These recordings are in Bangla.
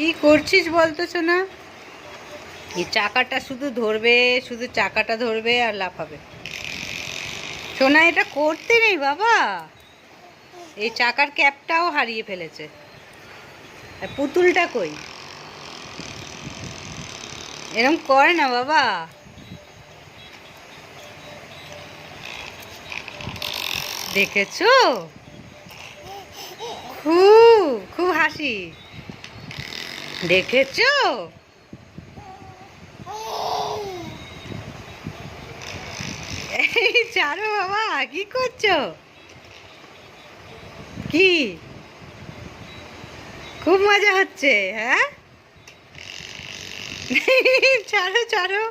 কি করছিস বলতো সোনা? এই চাকাটা শুধু ধরবে, শুধু চাকাটা ধরবে আর লাফাবে। সোনা এটা করতে নেই বাবা। এই চাকার ক্যাপটাও হারিয়ে ফেলেছে। আর পুতুলটা কই? এরম করে না বাবা। দেখেছো? খুব খুব হাসি। দেখেছো? এই ছাড়ো বাবা, কি করছো? কি খুব মজা হচ্ছে? হ্যাঁ ছাড়ো ছাড়ো।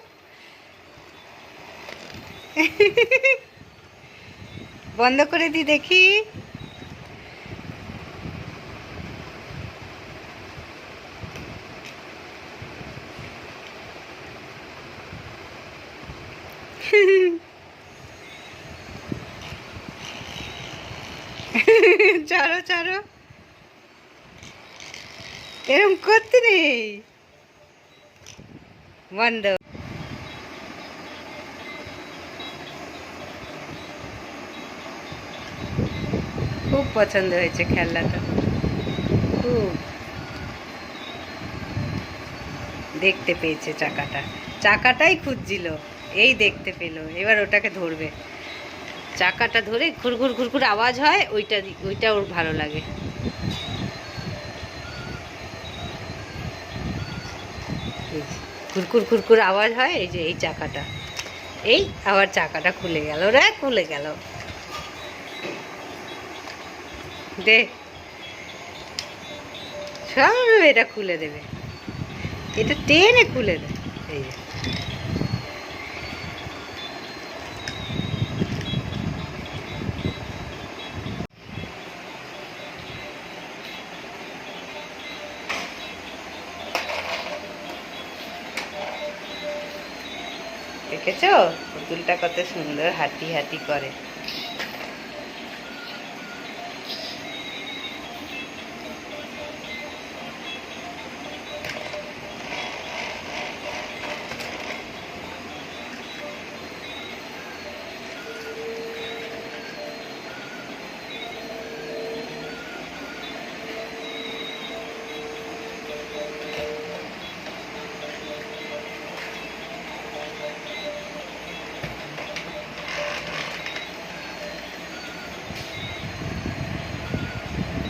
বন্ধ করে দি দেখি। ছাড়ো ছাড়ো, এরম করতে নেই। বন্ধ। খুব পছন্দ হয়েছে খেলনাটা, খুব। দেখতে পেয়েছে চাকাটা, চাকাটাই খুঁজছিল, এই দেখতে পেলো, এবার ওটাকে ধরবে। চাকাটা ধরে ঘুরঘুর ঘুরঘুর আওয়াজ হয়, ওইটা ওর ভালো লাগে। কুরকুর কুরকুর আওয়াজ হয়, এই যে এই চাকাটা, এই আবার চাকাটা খুলে গেল রে, খুলে গেল। দেখ, সব এটা খুলে দেবে, এটা টেনে খুলে দেবে। এই যে দেখেছো পুতুলটা কত সুন্দর হাঁটি হাঁটি করে।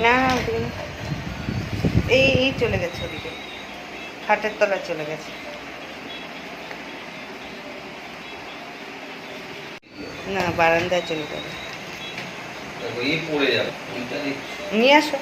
না এই চলে গেছে ওদিকে, খাটের তলায় চলে গেছে। না বারান্দায় চলে যাবে, নিয়ে আসো।